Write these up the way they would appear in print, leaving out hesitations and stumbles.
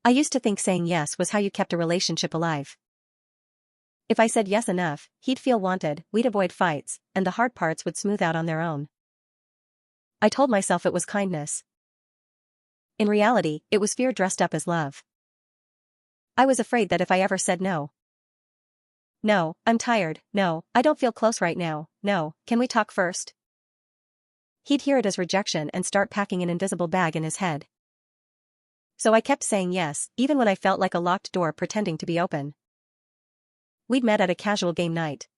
I used to think saying yes was how you kept a relationship alive. If I said yes enough, he'd feel wanted, we'd avoid fights, and the hard parts would smooth out on their own. I told myself it was kindness. In reality, it was fear dressed up as love. I was afraid that if I ever said no. No, I'm tired, no, I don't feel close right now, no, can we talk first? He'd hear it as rejection and start packing an invisible bag in his head. So I kept saying yes, even when I felt like a locked door pretending to be open. We'd met at a casual game night.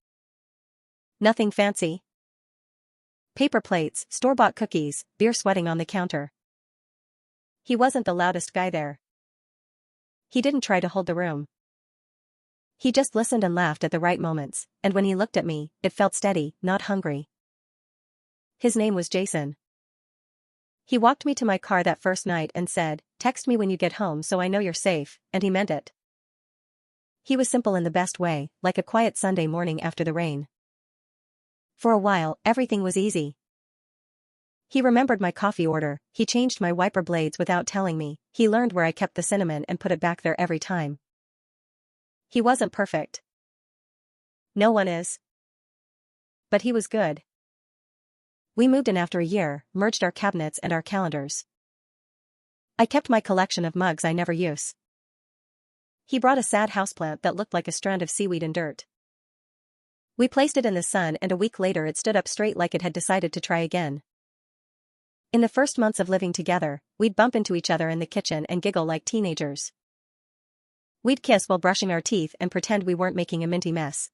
Nothing fancy. Paper plates, store-bought cookies, beer sweating on the counter. He wasn't the loudest guy there. He didn't try to hold the room. He just listened and laughed at the right moments, and when he looked at me, it felt steady, not hungry. His name was Jason. He walked me to my car that first night and said, "Text me when you get home so I know you're safe," and he meant it. He was simple in the best way, like a quiet Sunday morning after the rain. For a while, everything was easy. He remembered my coffee order, he changed my wiper blades without telling me, he learned where I kept the cinnamon and put it back there every time. He wasn't perfect. No one is. But he was good. We moved in after a year, merged our cabinets and our calendars. I kept my collection of mugs I never use. He brought a sad houseplant that looked like a strand of seaweed and dirt. We placed it in the sun and a week later it stood up straight like it had decided to try again. In the first months of living together, we'd bump into each other in the kitchen and giggle like teenagers. We'd kiss while brushing our teeth and pretend we weren't making a minty mess.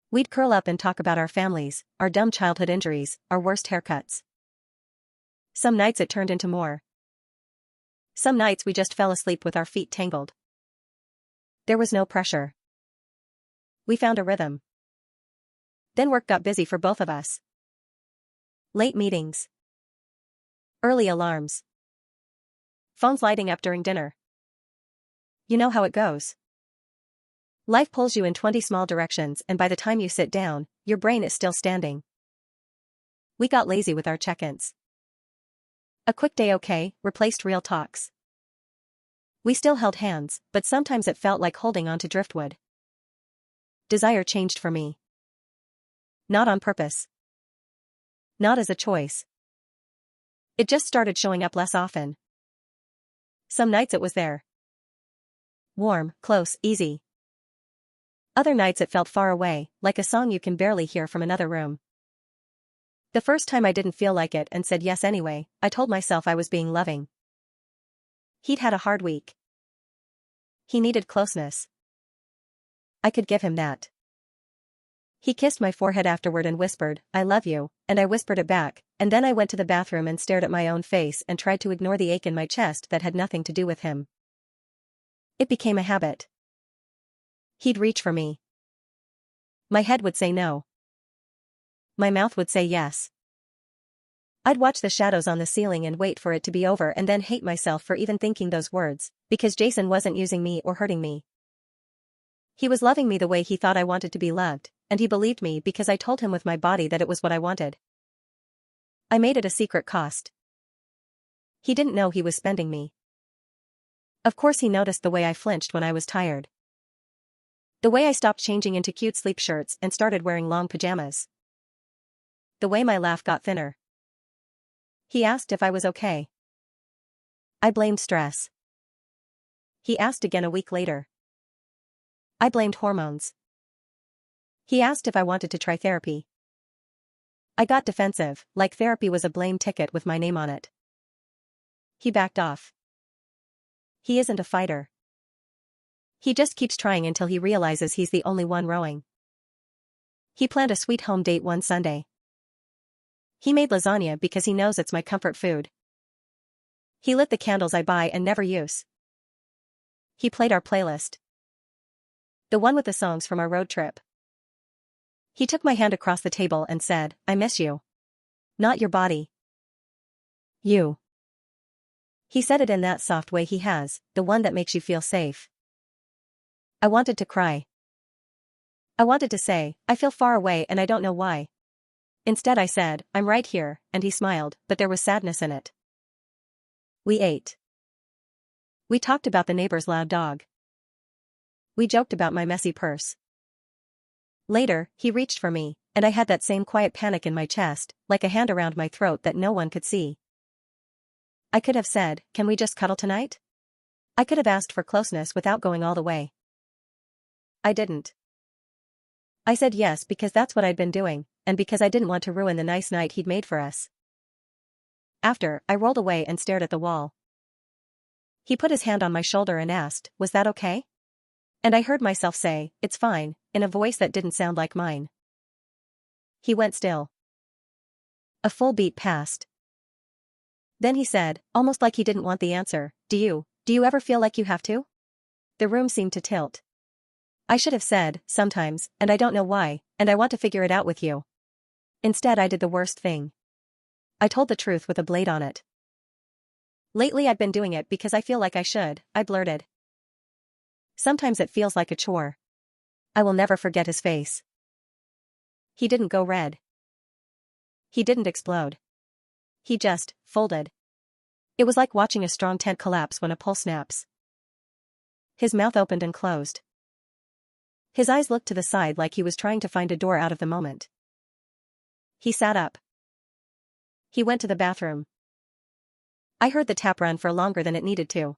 We'd curl up and talk about our families, our dumb childhood injuries, our worst haircuts. Some nights it turned into more. Some nights we just fell asleep with our feet tangled. There was no pressure. We found a rhythm. Then work got busy for both of us. Late meetings. Early alarms. Phones lighting up during dinner. You know how it goes. Life pulls you in 20 small directions and by the time you sit down, your brain is still standing. We got lazy with our check-ins. A quick day okay replaced real talks. We still held hands, but sometimes it felt like holding on to driftwood. Desire changed for me. Not on purpose. Not as a choice. It just started showing up less often. Some nights it was there. Warm, close, easy. Other nights it felt far away, like a song you can barely hear from another room. The first time I didn't feel like it and said yes anyway, I told myself I was being loving. He'd had a hard week. He needed closeness. I could give him that. He kissed my forehead afterward and whispered, "I love you," and I whispered it back, and then I went to the bathroom and stared at my own face and tried to ignore the ache in my chest that had nothing to do with him. It became a habit. He'd reach for me. My head would say no. My mouth would say yes. I'd watch the shadows on the ceiling and wait for it to be over and then hate myself for even thinking those words, because Jason wasn't using me or hurting me. He was loving me the way he thought I wanted to be loved, and he believed me because I told him with my body that it was what I wanted. I made it a secret cost. He didn't know he was spending me. Of course he noticed the way I flinched when I was tired. The way I stopped changing into cute sleep shirts and started wearing long pajamas. The way my laugh got thinner. He asked if I was okay. I blamed stress. He asked again a week later. I blamed hormones. He asked if I wanted to try therapy. I got defensive, like therapy was a blame ticket with my name on it. He backed off. He isn't a fighter. He just keeps trying until he realizes he's the only one rowing. He planned a sweet home date one Sunday. He made lasagna because he knows it's my comfort food. He lit the candles I buy and never use. He played our playlist. The one with the songs from our road trip. He took my hand across the table and said, "I miss you. Not your body. You." He said it in that soft way he has, the one that makes you feel safe. I wanted to cry. I wanted to say, "I feel far away and I don't know why." Instead I said, "I'm right here," and he smiled, but there was sadness in it. We ate. We talked about the neighbor's loud dog. We joked about my messy purse. Later, he reached for me, and I had that same quiet panic in my chest, like a hand around my throat that no one could see. I could have said, "Can we just cuddle tonight?" I could have asked for closeness without going all the way. I didn't. I said yes because that's what I'd been doing, and because I didn't want to ruin the nice night he'd made for us. After, I rolled away and stared at the wall. He put his hand on my shoulder and asked, "Was that okay?" And I heard myself say, "It's fine," in a voice that didn't sound like mine. He went still. A full beat passed. Then he said, almost like he didn't want the answer, Do you ever feel like you have to?" The room seemed to tilt. I should have said, "Sometimes, and I don't know why, and I want to figure it out with you." Instead I did the worst thing. I told the truth with a blade on it. "Lately I've been doing it because I feel like I should," I blurted. "Sometimes it feels like a chore." I will never forget his face. He didn't go red. He didn't explode. He just folded. It was like watching a strong tent collapse when a pole snaps. His mouth opened and closed. His eyes looked to the side like he was trying to find a door out of the moment. He sat up. He went to the bathroom. I heard the tap run for longer than it needed to.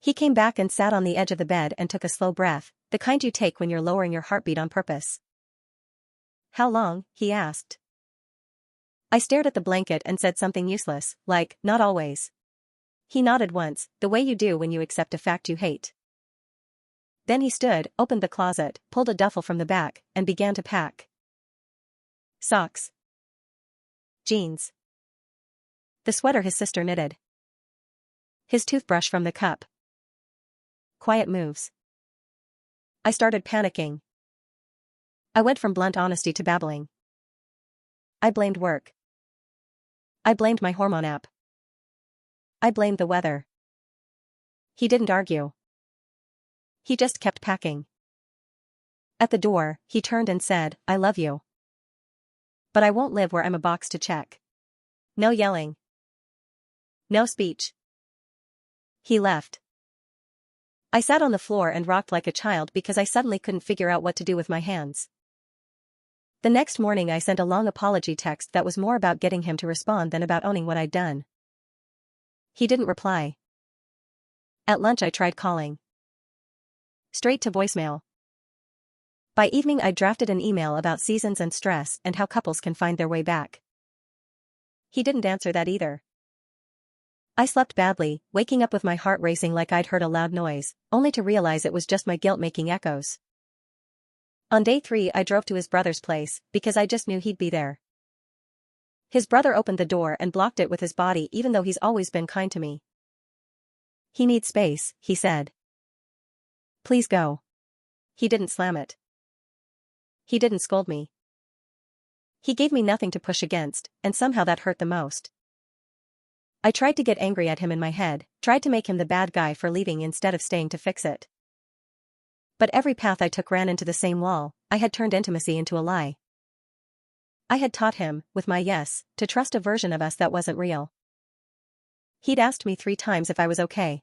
He came back and sat on the edge of the bed and took a slow breath, the kind you take when you're lowering your heartbeat on purpose. "How long?" he asked. I stared at the blanket and said something useless, like, "Not always." He nodded once, the way you do when you accept a fact you hate. Then he stood, opened the closet, pulled a duffel from the back, and began to pack. Socks. Jeans. The sweater his sister knitted. His toothbrush from the cup. Quiet moves. I started panicking. I went from blunt honesty to babbling. I blamed work. I blamed my hormone app. I blamed the weather. He didn't argue. He just kept packing. At the door, he turned and said, "I love you. But I won't live where I'm a box to check." No yelling. No speech. He left. I sat on the floor and rocked like a child because I suddenly couldn't figure out what to do with my hands. The next morning I sent a long apology text that was more about getting him to respond than about owning what I'd done. He didn't reply. At lunch I tried calling. Straight to voicemail. By evening I drafted an email about seasons and stress and how couples can find their way back. He didn't answer that either. I slept badly, waking up with my heart racing like I'd heard a loud noise, only to realize it was just my guilt making echoes. On day 3 I drove to his brother's place, because I just knew he'd be there. His brother opened the door and blocked it with his body even though he's always been kind to me. "He needs space," he said. "Please go." He didn't slam it. He didn't scold me. He gave me nothing to push against, and somehow that hurt the most. I tried to get angry at him in my head, tried to make him the bad guy for leaving instead of staying to fix it. But every path I took ran into the same wall. I had turned intimacy into a lie. I had taught him, with my yes, to trust a version of us that wasn't real. He'd asked me 3 times if I was okay.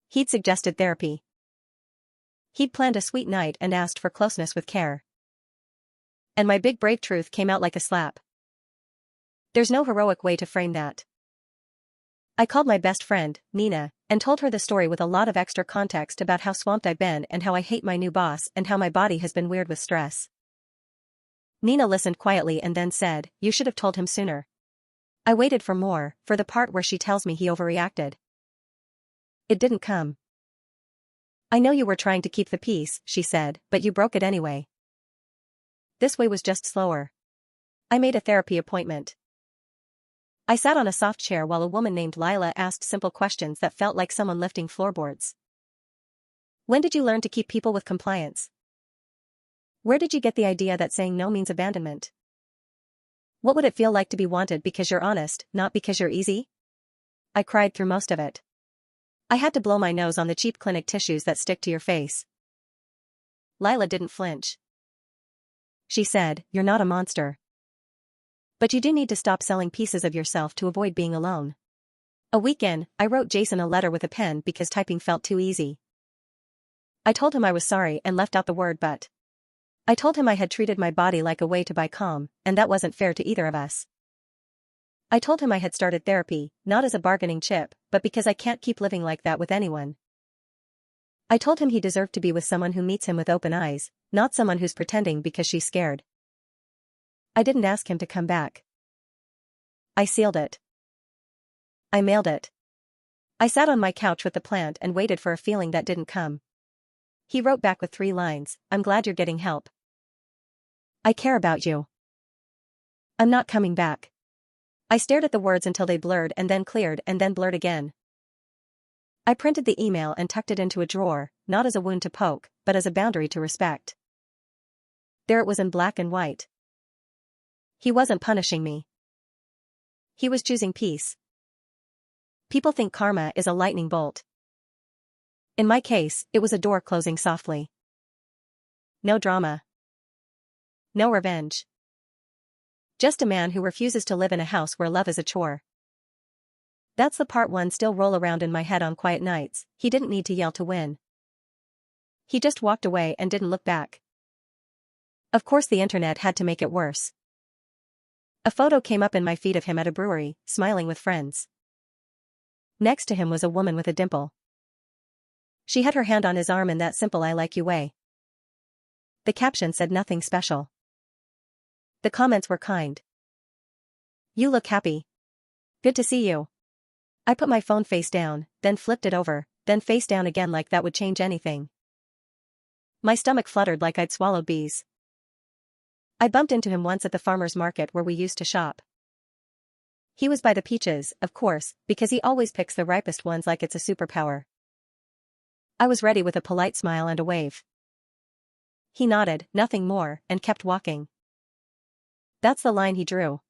He'd suggested therapy. He'd planned a sweet night and asked for closeness with care. And my big brave truth came out like a slap. There's no heroic way to frame that. I called my best friend, Nina, and told her the story with a lot of extra context about how swamped I've been and how I hate my new boss and how my body has been weird with stress. Nina listened quietly and then said, "You should have told him sooner." I waited for more, for the part where she tells me he overreacted. It didn't come. "I know you were trying to keep the peace," she said, "but you broke it anyway." This way was just slower. I made a therapy appointment. I sat on a soft chair while a woman named Lila asked simple questions that felt like someone lifting floorboards. When did you learn to keep people with compliance? Where did you get the idea that saying no means abandonment? What would it feel like to be wanted because you're honest, not because you're easy? I cried through most of it. I had to blow my nose on the cheap clinic tissues that stick to your face. Lila didn't flinch. She said, "You're not a monster. But you do need to stop selling pieces of yourself to avoid being alone." A week in, I wrote Jason a letter with a pen because typing felt too easy. I told him I was sorry and left out the word but. I told him I had treated my body like a way to buy calm, and that wasn't fair to either of us. I told him I had started therapy, not as a bargaining chip, but because I can't keep living like that with anyone. I told him he deserved to be with someone who meets him with open eyes, not someone who's pretending because she's scared. I didn't ask him to come back. I sealed it. I mailed it. I sat on my couch with the plant and waited for a feeling that didn't come. He wrote back with 3 lines, "I'm glad you're getting help. I care about you. I'm not coming back." I stared at the words until they blurred and then cleared and then blurred again. I printed the email and tucked it into a drawer, not as a wound to poke, but as a boundary to respect. There it was in black and white. He wasn't punishing me. He was choosing peace. People think karma is a lightning bolt. In my case, it was a door closing softly. No drama. No revenge. Just a man who refuses to live in a house where love is a chore. That's the part one still roll around in my head on quiet nights. He didn't need to yell to win. He just walked away and didn't look back. Of course the internet had to make it worse. A photo came up in my feed of him at a brewery, smiling with friends. Next to him was a woman with a dimple. She had her hand on his arm in that simple "I like you" way. The caption said nothing special. The comments were kind. "You look happy. Good to see you." I put my phone face down, then flipped it over, then face down again like that would change anything. My stomach fluttered like I'd swallowed bees. I bumped into him once at the farmer's market where we used to shop. He was by the peaches, of course, because he always picks the ripest ones like it's a superpower. I was ready with a polite smile and a wave. He nodded, nothing more, and kept walking. That's the line he drew.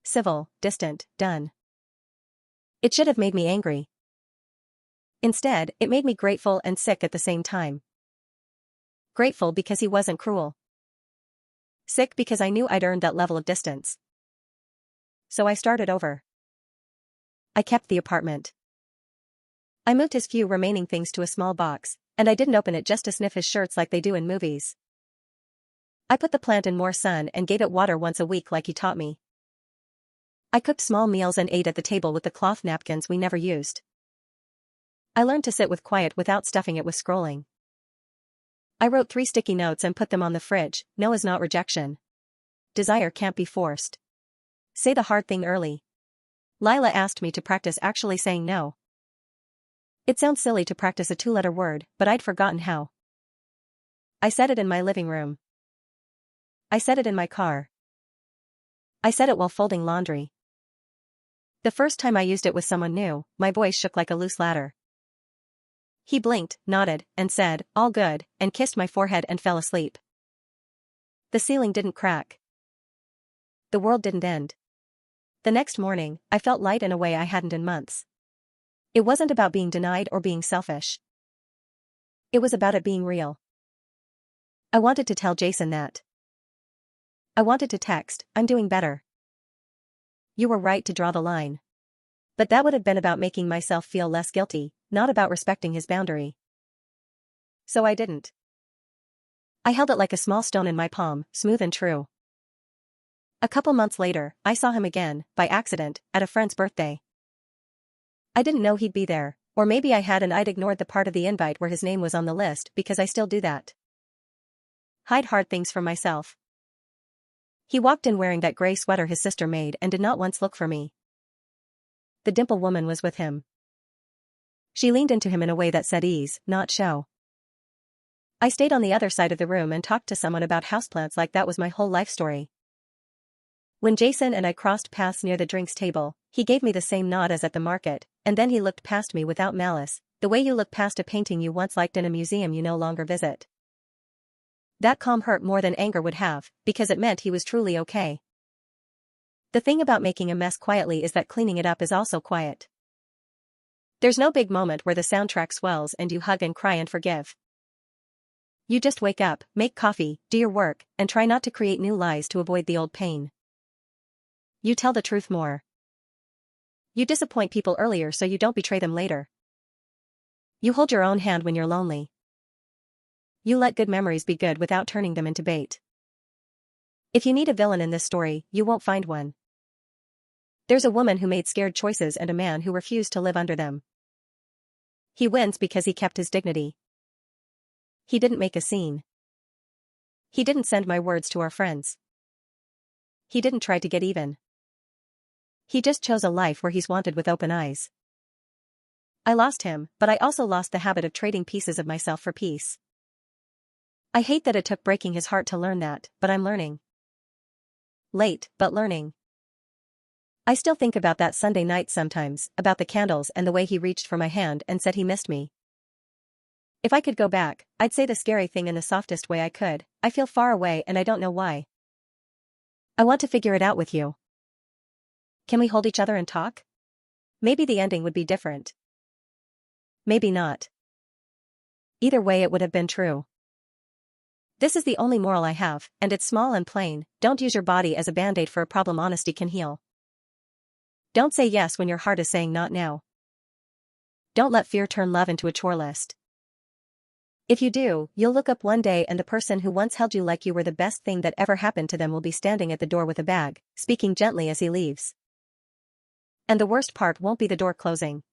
Civil, distant, done. It should have made me angry. Instead, it made me grateful and sick at the same time. Grateful because he wasn't cruel. Sick because I knew I'd earned that level of distance. So I started over. I kept the apartment. I moved his few remaining things to a small box, and I didn't open it just to sniff his shirts like they do in movies. I put the plant in more sun and gave it water once a week like he taught me. I cooked small meals and ate at the table with the cloth napkins we never used. I learned to sit with quiet without stuffing it with scrolling. I wrote 3 sticky notes and put them on the fridge. No is not rejection. Desire can't be forced. Say the hard thing early. Lila asked me to practice actually saying no. It sounds silly to practice a 2-letter word, but I'd forgotten how. I said it in my living room. I said it in my car. I said it while folding laundry. The first time I used it with someone new, my voice shook like a loose ladder. He blinked, nodded, and said, "All good," and kissed my forehead and fell asleep. The ceiling didn't crack. The world didn't end. The next morning, I felt light in a way I hadn't in months. It wasn't about being denied or being selfish. It was about it being real. I wanted to tell Jason that. I wanted to text, "I'm doing better. You were right to draw the line." But that would have been about making myself feel less guilty, not about respecting his boundary. So I didn't. I held it like a small stone in my palm, smooth and true. A couple months later, I saw him again, by accident, at a friend's birthday. I didn't know he'd be there, or maybe I had and I'd ignored the part of the invite where his name was on the list because I still do that. Hide hard things from myself. He walked in wearing that gray sweater his sister made and did not once look for me. The dimple woman was with him. She leaned into him in a way that said ease, not show. I stayed on the other side of the room and talked to someone about houseplants like that was my whole life story. When Jason and I crossed paths near the drinks table, he gave me the same nod as at the market, and then he looked past me without malice, the way you look past a painting you once liked in a museum you no longer visit. That calm hurt more than anger would have, because it meant he was truly okay. The thing about making a mess quietly is that cleaning it up is also quiet. There's no big moment where the soundtrack swells and you hug and cry and forgive. You just wake up, make coffee, do your work, and try not to create new lies to avoid the old pain. You tell the truth more. You disappoint people earlier so you don't betray them later. You hold your own hand when you're lonely. You let good memories be good without turning them into bait. If you need a villain in this story, you won't find one. There's a woman who made scared choices and a man who refused to live under them. He wins because he kept his dignity. He didn't make a scene. He didn't send my words to our friends. He didn't try to get even. He just chose a life where he's wanted with open eyes. I lost him, but I also lost the habit of trading pieces of myself for peace. I hate that it took breaking his heart to learn that, but I'm learning. Late, but learning. I still think about that Sunday night sometimes, about the candles and the way he reached for my hand and said he missed me. If I could go back, I'd say the scary thing in the softest way I could. I feel far away and I don't know why. I want to figure it out with you. Can we hold each other and talk? Maybe the ending would be different. Maybe not. Either way it would have been true. This is the only moral I have, and it's small and plain. Don't use your body as a band-aid for a problem honesty can heal. Don't say yes when your heart is saying not now. Don't let fear turn love into a chore list. If you do, you'll look up one day and the person who once held you like you were the best thing that ever happened to them will be standing at the door with a bag, speaking gently as he leaves. And the worst part won't be the door closing.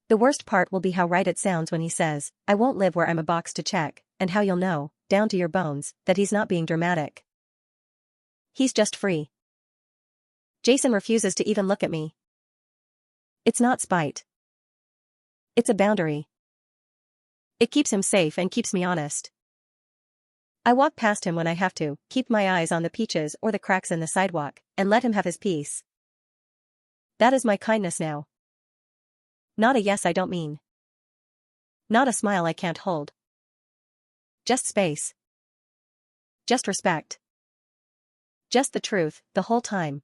The worst part will be how right it sounds when he says, "I won't live where I'm a box to check," and how you'll know, down to your bones, that he's not being dramatic. He's just free. Jason refuses to even look at me. It's not spite. It's a boundary. It keeps him safe and keeps me honest. I walk past him when I have to, keep my eyes on the peaches or the cracks in the sidewalk, and let him have his peace. That is my kindness now. Not a yes I don't mean. Not a smile I can't hold. Just space. Just respect. Just the truth, the whole time.